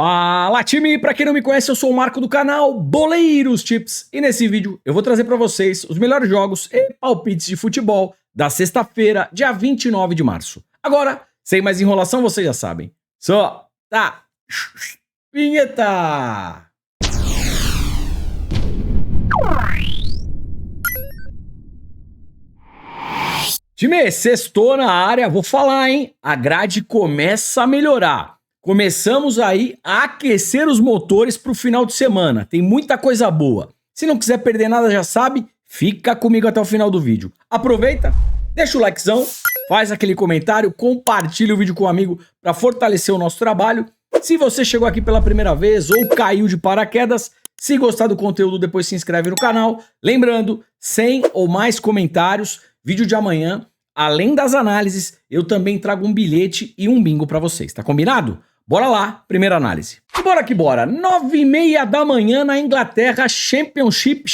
Fala time, pra quem não me conhece eu sou o Marco do canal Boleiros Tips e nesse vídeo eu vou trazer pra vocês os melhores jogos e palpites de futebol da sexta-feira, dia 29 de março. Agora, sem mais enrolação, vocês já sabem. Tá. Vinheta! Time, sextou na área, vou falar, hein? A grade começa a melhorar. Começamos aí a aquecer os motores para o final de semana. Tem muita coisa boa. Se não quiser perder nada, já sabe, fica comigo até o final do vídeo. Aproveita, deixa o likezão, faz aquele comentário, compartilha o vídeo com um amigo para fortalecer o nosso trabalho. Se você chegou aqui pela primeira vez ou caiu de paraquedas, se gostar do conteúdo, depois se inscreve no canal. Lembrando, 100 ou mais comentários, vídeo de amanhã, além das análises, eu também trago um bilhete e um bingo para vocês, tá combinado? Bora lá, primeira análise. E bora que bora, 9h30 da manhã na Inglaterra, Championship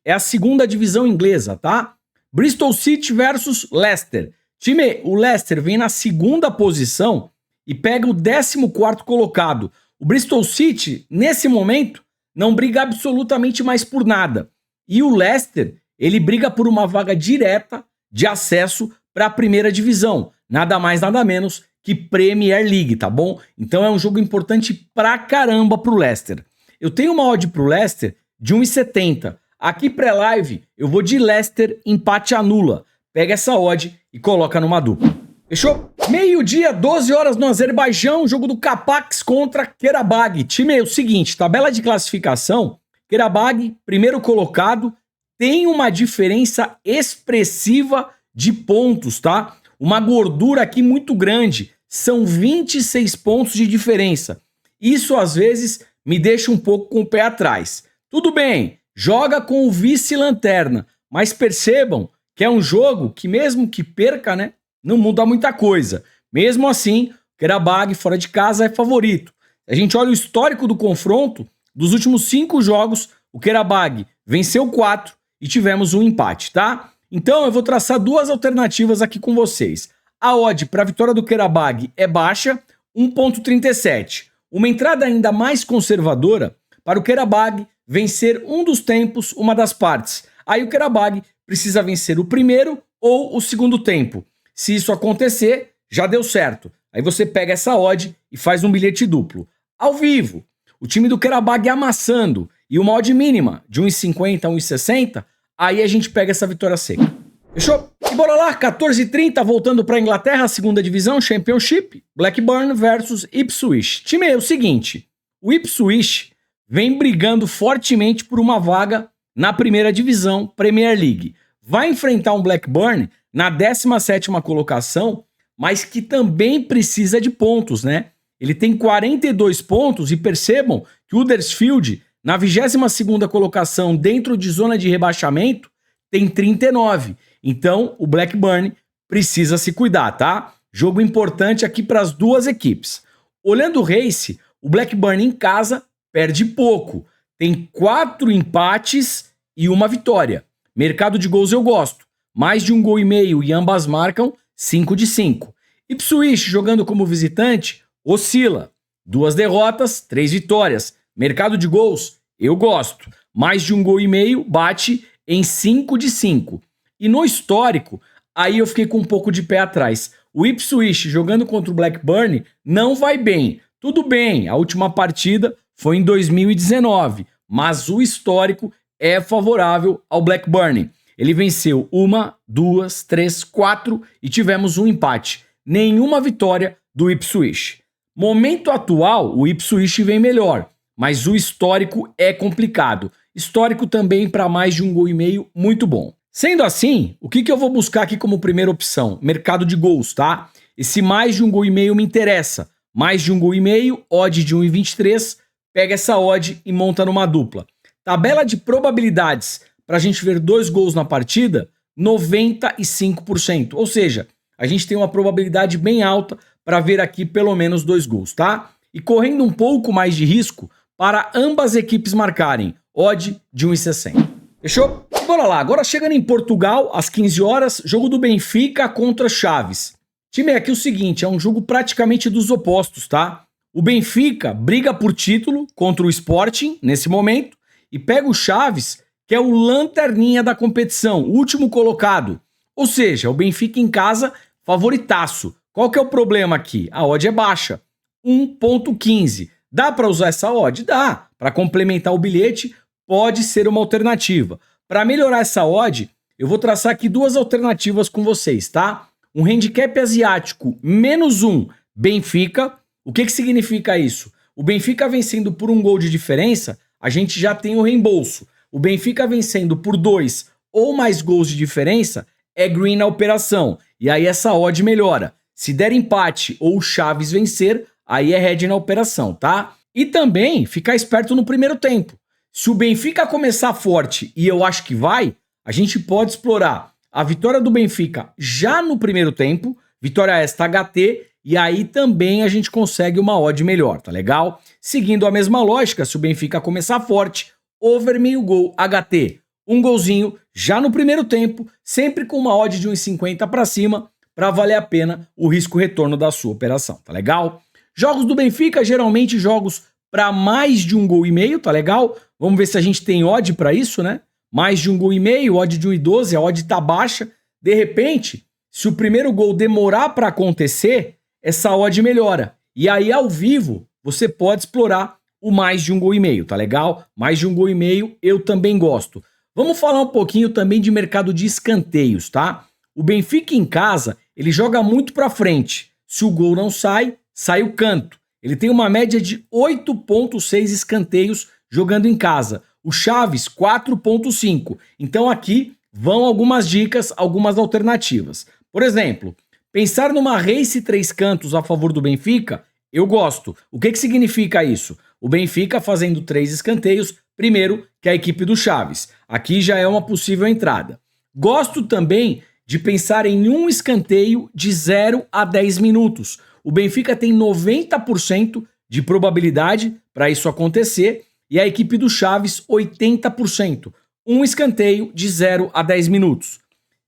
é a segunda divisão inglesa, tá? Bristol City versus Leicester. Time, o Leicester vem na segunda posição e pega o 14º colocado. O Bristol City, nesse momento, não briga absolutamente mais por nada. E o Leicester, ele briga por uma vaga direta de acesso para a primeira divisão. Nada mais, nada menos que Premier League, tá bom? Então é um jogo importante pra caramba pro Leicester. Eu tenho uma odd pro Leicester de 1,70. Aqui pré-live eu vou de Leicester empate anula. Pega essa odd e coloca numa dupla. Fechou? Meio-dia, 12 horas no Azerbaijão, jogo do Kapax contra Qarabag. Time, é o seguinte, tabela de classificação, Qarabag, primeiro colocado, tem uma diferença expressiva de pontos, tá? Uma gordura aqui muito grande, são 26 pontos de diferença. Isso às vezes me deixa um pouco com o pé atrás. Tudo bem, joga com o vice-lanterna, mas percebam que é um jogo que mesmo que perca, né, não muda muita coisa. Mesmo assim, Qarabag fora de casa é favorito. A gente olha o histórico do confronto, dos últimos 5 jogos, o Qarabag venceu 4 e tivemos um empate, tá? Então eu vou traçar duas alternativas aqui com vocês. A odd para a vitória do Qarabag é baixa, 1,37. Uma entrada ainda mais conservadora para o Qarabag vencer um dos tempos, uma das partes. Aí o Qarabag precisa vencer o primeiro ou o segundo tempo. Se isso acontecer, já deu certo. Aí você pega essa odd e faz um bilhete duplo. Ao vivo, o time do Qarabag amassando e uma odd mínima de 1,50 a 1,60, aí a gente pega essa vitória seca. Fechou? E bora lá, 14h30, voltando para a Inglaterra, segunda divisão, Championship, Blackburn versus Ipswich. Time, é o seguinte, o Ipswich vem brigando fortemente por uma vaga na primeira divisão, Premier League. Vai enfrentar um Blackburn na 17ª colocação, mas que também precisa de pontos, né? Ele tem 42 pontos e percebam que o Huddersfield, na 22ª colocação dentro de zona de rebaixamento, tem 39. Então, o Blackburn precisa se cuidar, tá? Jogo importante aqui para as duas equipes. Olhando o Race, o Blackburn em casa perde pouco. Tem 4 empates e uma vitória. Mercado de gols eu gosto. Mais de 1,5 gols e ambas marcam 5 de 5. Ipswich, jogando como visitante, oscila. 2 derrotas, 3 vitórias. Mercado de gols, eu gosto. Mais de 1,5 gols bate em 5 de 5. E no histórico, aí eu fiquei com um pouco de pé atrás. O Ipswich jogando contra o Blackburn não vai bem. Tudo bem, a última partida foi em 2019, mas o histórico é favorável ao Blackburn. Ele venceu 1, 2, 3, 4 e tivemos um empate. Nenhuma vitória do Ipswich. Momento atual, o Ipswich vem melhor. Mas o histórico é complicado. Histórico também para mais de 1,5 gols, muito bom. Sendo assim, o que eu vou buscar aqui como primeira opção? Mercado de gols, tá? Esse mais de 1,5 gols me interessa. Mais de 1,5 gols, odd de 1,23, pega essa odd e monta numa dupla. Tabela de probabilidades para a gente ver 2 gols na partida, 95%. Ou seja, a gente tem uma probabilidade bem alta para ver aqui pelo menos 2 gols, tá? E correndo um pouco mais de risco para ambas equipes marcarem, odd de 1,60. Fechou? Bora lá, agora chegando em Portugal, às 15 horas, jogo do Benfica contra Chaves. Time, aqui é o seguinte, é um jogo praticamente dos opostos, tá? O Benfica briga por título contra o Sporting nesse momento e pega o Chaves, que é o lanterninha da competição, o último colocado. Ou seja, o Benfica em casa, favoritaço. Qual que é o problema aqui? A odd é baixa, 1,15. Dá para usar essa odd? Dá. Para complementar o bilhete, pode ser uma alternativa. Para melhorar essa odd, eu vou traçar aqui duas alternativas com vocês, tá? Um handicap asiático -1, Benfica. O que significa isso? O Benfica vencendo por 1 gol de diferença, a gente já tem o reembolso. O Benfica vencendo por 2 ou mais gols de diferença, é green na operação. E aí essa odd melhora. Se der empate ou o Chaves vencer, aí é red na operação, tá? E também ficar esperto no primeiro tempo. Se o Benfica começar forte, e eu acho que vai, a gente pode explorar a vitória do Benfica já no primeiro tempo, vitória esta HT, e aí também a gente consegue uma odd melhor, tá legal? Seguindo a mesma lógica, se o Benfica começar forte, over meio gol HT, um golzinho já no primeiro tempo, sempre com uma odd de 1,50 para cima, para valer a pena o risco-retorno da sua operação, tá legal? Jogos do Benfica, geralmente jogos para mais de 1,5 gol, tá legal? Vamos ver se a gente tem odd para isso, né? Mais de 1,5 gol, odd de 1,12, a odd tá baixa. De repente, se o primeiro gol demorar para acontecer, essa odd melhora. E aí, ao vivo, você pode explorar o mais de 1,5 gol, tá legal? Mais de 1,5 gol eu também gosto. Vamos falar um pouquinho também de mercado de escanteios, tá? O Benfica em casa, ele joga muito para frente. Se o gol não sai, sai o canto. Ele tem uma média de 8,6 escanteios jogando em casa. O Chaves, 4,5. Então aqui vão algumas dicas, algumas alternativas. Por exemplo, pensar numa race 3 cantos a favor do Benfica, eu gosto. O que significa isso? O Benfica fazendo 3 escanteios, primeiro que a equipe do Chaves. Aqui já é uma possível entrada. Gosto também de pensar em um escanteio de 0 a 10 minutos. O Benfica tem 90% de probabilidade para isso acontecer e a equipe do Chaves 80%. Um escanteio de 0 a 10 minutos.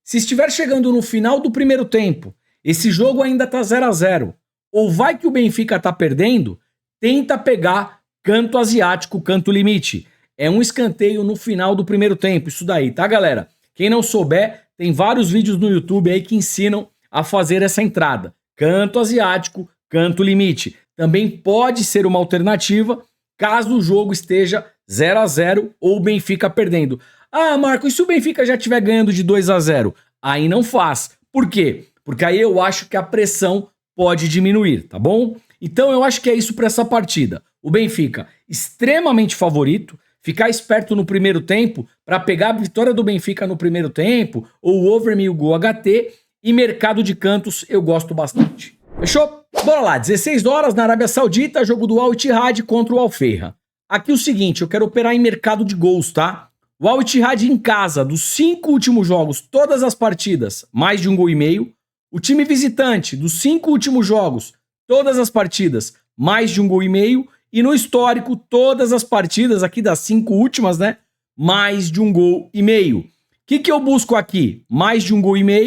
Se estiver chegando no final do primeiro tempo, esse jogo ainda está 0 a 0, ou vai que o Benfica está perdendo, tenta pegar canto asiático, canto limite. É um escanteio no final do primeiro tempo, isso daí, tá, galera? Quem não souber, tem vários vídeos no YouTube aí que ensinam a fazer essa entrada. Canto asiático, canto limite. Também pode ser uma alternativa caso o jogo esteja 0 a 0 ou o Benfica perdendo. Ah, Marco, e se o Benfica já estiver ganhando de 2 a 0? Aí não faz. Por quê? Porque aí eu acho que a pressão pode diminuir, tá bom? Então eu acho que é isso para essa partida. O Benfica extremamente favorito, ficar esperto no primeiro tempo para pegar a vitória do Benfica no primeiro tempo ou o over meio gol HT, e mercado de cantos eu gosto bastante. Fechou? Bora lá, 16 horas na Arábia Saudita, jogo do Al Ittihad contra o Al Fehra. Aqui o seguinte, eu quero operar em mercado de gols, tá? O Al Ittihad em casa, dos 5 últimos jogos, todas as partidas, mais de 1,5 gol. O time visitante, dos 5 últimos jogos, todas as partidas, mais de 1,5 gol. E no histórico, todas as partidas aqui das 5 últimas, né? Mais de 1,5 gol. O que eu busco aqui? Mais de 1,5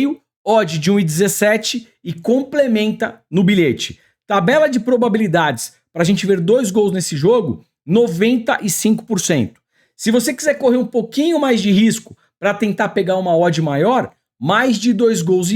gol, odd de 1,17 e complementa no bilhete. Tabela de probabilidades para a gente ver 2 gols nesse jogo, 95%. Se você quiser correr um pouquinho mais de risco para tentar pegar uma odd maior, mais de 2,5 gols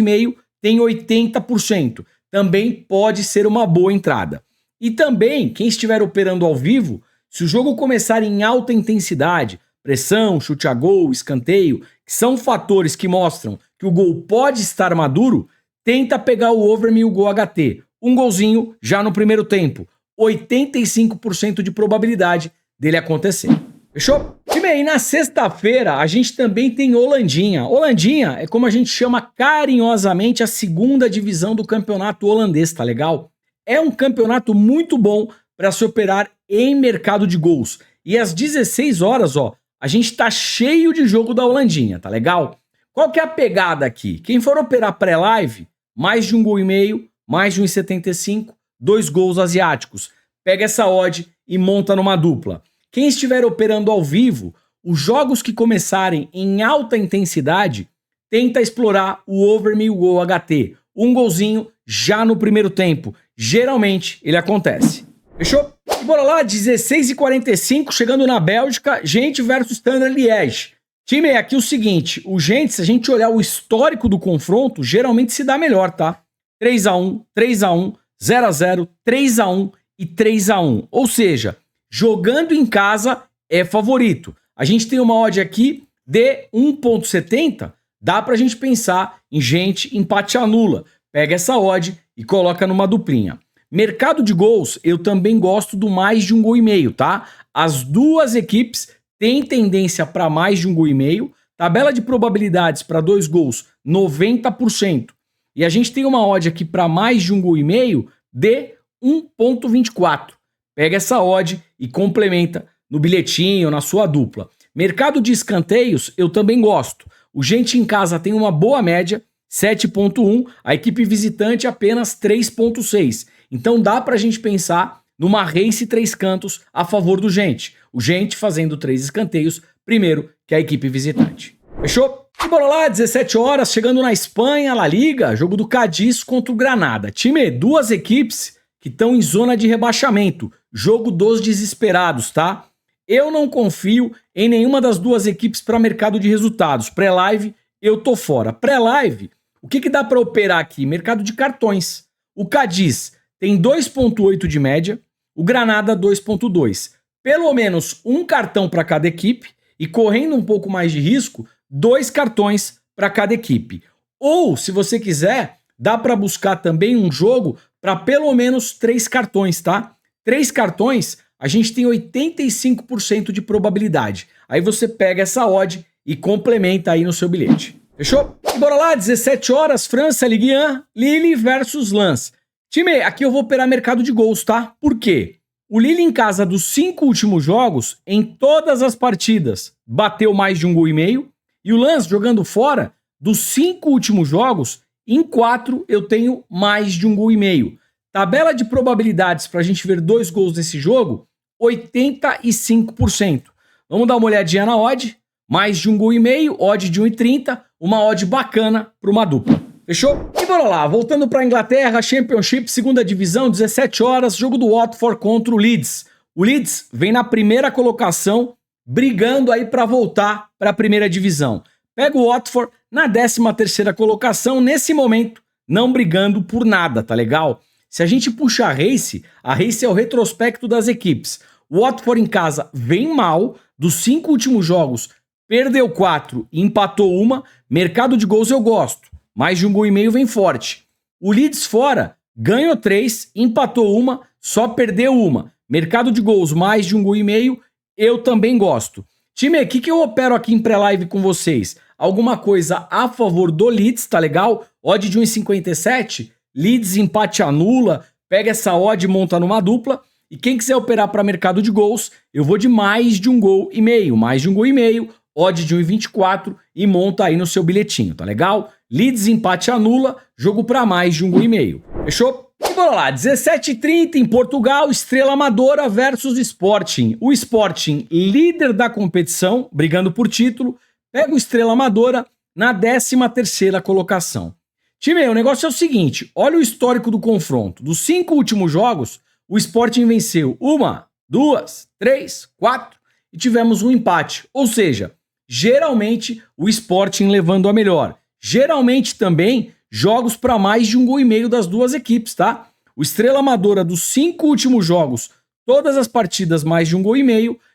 tem 80%. Também pode ser uma boa entrada. E também, quem estiver operando ao vivo, se o jogo começar em alta intensidade, pressão, chute a gol, escanteio, que são fatores que mostram que o gol pode estar maduro, tenta pegar o over meio gol HT. Um golzinho já no primeiro tempo. 85% de probabilidade dele acontecer. Fechou? E bem, na sexta-feira a gente também tem Holandinha. Holandinha é como a gente chama carinhosamente a segunda divisão do campeonato holandês, tá legal? É um campeonato muito bom para se operar em mercado de gols. E às 16 horas, ó, a gente tá cheio de jogo da Holandinha, tá legal? Qual que é a pegada aqui? Quem for operar pré-live, mais de 1,5 gol, mais de 1,75, 2 gols asiáticos. Pega essa odd e monta numa dupla. Quem estiver operando ao vivo, os jogos que começarem em alta intensidade, tenta explorar o over meio gol HT. Um golzinho já no primeiro tempo. Geralmente ele acontece. Fechou? E bora lá, 16h45, chegando na Bélgica, Gent versus Standard Liège. Time, aqui o seguinte, o Gent, se a gente olhar o histórico do confronto, geralmente se dá melhor, tá? 3x1, 3x1, 0x0, 3x1 e 3x1. Ou seja, jogando em casa é favorito. A gente tem uma odd aqui de 1.70, dá pra gente pensar em Gent empate anula. Pega essa odd e coloca numa duplinha. Mercado de gols, eu também gosto do mais de 1,5 gol, tá? As duas equipes têm tendência para mais de 1,5 gol. Tabela de probabilidades para 2 gols, 90%. E a gente tem uma odd aqui para mais de 1,5 gol de 1.24. Pega essa odd e complementa no bilhetinho, na sua dupla. Mercado de escanteios, eu também gosto. O Gent em casa tem uma boa média, 7.1, a equipe visitante apenas 3.6. Então dá pra gente pensar numa race 3 cantos a favor do Gent. O Gent fazendo 3 escanteios primeiro que a equipe visitante. Fechou? E bora lá, 17 horas, chegando na Espanha, La Liga, jogo do Cádiz contra o Granada. Time, duas equipes que estão em zona de rebaixamento. Jogo dos desesperados, tá? Eu não confio em nenhuma das duas equipes para mercado de resultados. Pré-live, eu tô fora. Pré-live, o que dá para operar aqui? Mercado de cartões. O Cádiz tem 2.8 de média, o Granada 2.2. Pelo menos um cartão para cada equipe e correndo um pouco mais de risco, 2 cartões para cada equipe. Ou, se você quiser, dá para buscar também um jogo para pelo menos 3 cartões, tá? 3 cartões, a gente tem 85% de probabilidade. Aí você pega essa odd e complementa aí no seu bilhete. Fechou? E bora lá, 17 horas, França, Ligue 1, Lille versus Lens. Time, aqui eu vou operar mercado de gols, tá? Por quê? O Lille em casa dos 5 últimos jogos, em todas as partidas, bateu mais de 1,5 gol. E o Lens jogando fora, dos 5 últimos jogos, em 4 eu tenho mais de 1,5 gol. Tabela de probabilidades para a gente ver 2 gols nesse jogo, 85%. Vamos dar uma olhadinha na odd. Mais de 1,5 gol, odd de 1,30, uma odd bacana para uma dupla. Fechou? E bora lá, voltando para a Inglaterra, Championship, segunda divisão, 17 horas, jogo do Watford contra o Leeds. O Leeds vem na primeira colocação, brigando aí para voltar para a primeira divisão. Pega o Watford na 13ª colocação, nesse momento, não brigando por nada, tá legal? Se a gente puxar a race é o retrospecto das equipes. O Watford em casa vem mal, dos 5 últimos jogos, perdeu 4 e empatou 1. Mercado de gols eu gosto. Mais de 1,5 gol vem forte. O Leeds fora ganhou 3, empatou 1, só perdeu 1. Mercado de gols mais de 1,5 gol, eu também gosto. Time, o que eu opero aqui em pré-live com vocês? Alguma coisa a favor do Leeds, tá legal? Odd de 1,57, Leeds empate anula, pega essa odd e monta numa dupla. E quem quiser operar para mercado de gols, eu vou de mais de 1,5 gol, mais de 1,5 gol, odd de 1,24 e monta aí no seu bilhetinho, tá legal? Leeds empate anula, jogo para mais de 1,5 gol. Fechou? E bora lá, 17h30 em Portugal, Estrela Amadora versus Sporting. O Sporting, líder da competição, brigando por título, pega o Estrela Amadora na 13ª colocação. Time, o negócio é o seguinte, olha o histórico do confronto. Dos 5 últimos jogos, o Sporting venceu 1, 2, 3, 4 e tivemos um empate. Ou seja, geralmente o Sporting levando a melhor. Geralmente também jogos para mais de 1,5 gol das duas equipes, tá? O Estrela Amadora dos 5 últimos jogos, todas as partidas mais de 1,5 gol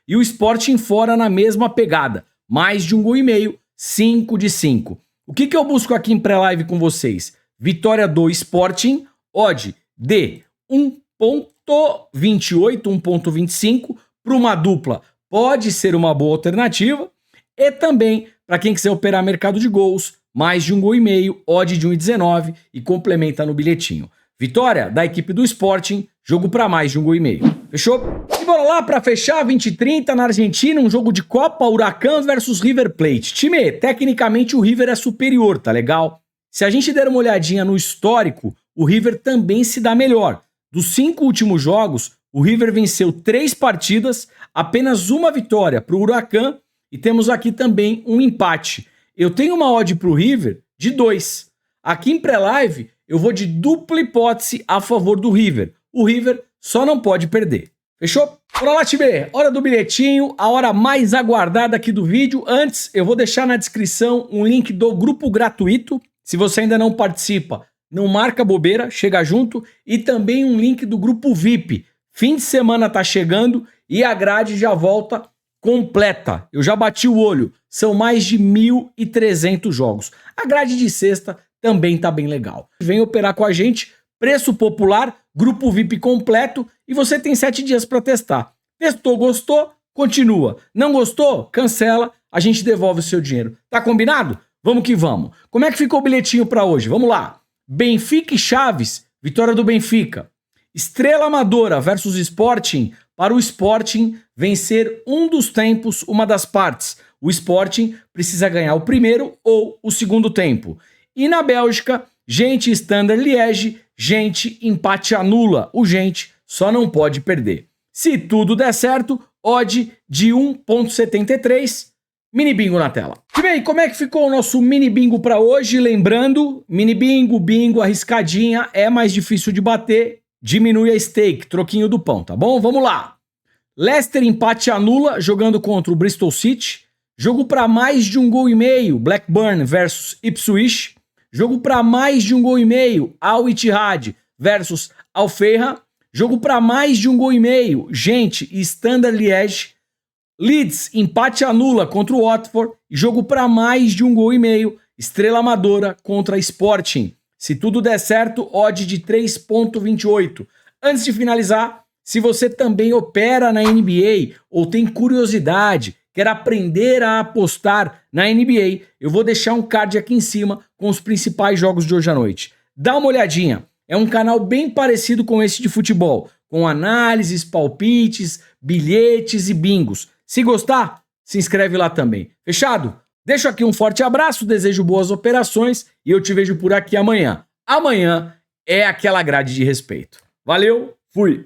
e o Sporting fora na mesma pegada. Mais de 1,5 gol, 5 de 5. O que eu busco aqui em pré-live com vocês? Vitória do Sporting, odd de 1.28, 1.25 para uma dupla. Pode ser uma boa alternativa. E também, para quem quiser operar mercado de gols, mais de 1,5 gol, odd de 1,19 e complementa no bilhetinho. Vitória da equipe do Sporting, jogo para mais de 1,5 gol. Fechou? E bora lá para fechar, 20h30 na Argentina, um jogo de Copa, Huracan versus River Plate. Time, tecnicamente o River é superior, tá legal? Se a gente der uma olhadinha no histórico, o River também se dá melhor. Dos 5 últimos jogos, o River venceu 3 partidas, apenas uma vitória para o Huracan e temos aqui também um empate. Eu tenho uma odd para o River de 2. Aqui em pré-live, eu vou de dupla hipótese a favor do River. O River só não pode perder. Fechou? Bora lá, time! Hora do bilhetinho, a hora mais aguardada aqui do vídeo. Antes, eu vou deixar na descrição um link do grupo gratuito. Se você ainda não participa, não marca bobeira, chega junto. E também um link do grupo VIP. Fim de semana tá chegando e a grade já volta completa. Eu já bati o olho, são mais de 1.300 jogos. A grade de sexta também tá bem legal. Vem operar com a gente, preço popular, grupo VIP completo e você tem 7 dias para testar. Testou, gostou? Continua. Não gostou? Cancela, a gente devolve o seu dinheiro. Tá combinado? Vamos que vamos. Como é que ficou o bilhetinho para hoje? Vamos lá. Benfica e Chaves, vitória do Benfica. Estrela Amadora versus Sporting, para o Sporting vencer um dos tempos, uma das partes. O Sporting precisa ganhar o primeiro ou o segundo tempo. E na Bélgica, Gente Standard Liège, Gente empate anula. O Gente só não pode perder. Se tudo der certo, odd de 1,73. Mini bingo na tela. E bem, como é que ficou o nosso mini bingo para hoje? Lembrando, mini bingo, bingo, arriscadinha, é mais difícil de bater. Diminui a stake, troquinho do pão, tá bom? Vamos lá. Leicester empate anula, jogando contra o Bristol City. Jogo para mais de 1,5 gols, Blackburn versus Ipswich. Jogo para mais de 1,5 gols, Al Ittihad versus Al Fehra. Jogo para mais de 1,5 gols, Gente e Standard Liège. Leeds empate anula contra o Watford. E jogo para mais de 1,5 gols, Estrela Amadora contra Sporting. Se tudo der certo, odd de 3,28. Antes de finalizar, se você também opera na NBA ou tem curiosidade, quer aprender a apostar na NBA, eu vou deixar um card aqui em cima com os principais jogos de hoje à noite. Dá uma olhadinha. É um canal bem parecido com esse de futebol, com análises, palpites, bilhetes e bingos. Se gostar, se inscreve lá também. Fechado? Deixo aqui um forte abraço, desejo boas operações e eu te vejo por aqui amanhã. Amanhã é aquela grade de respeito. Valeu, fui!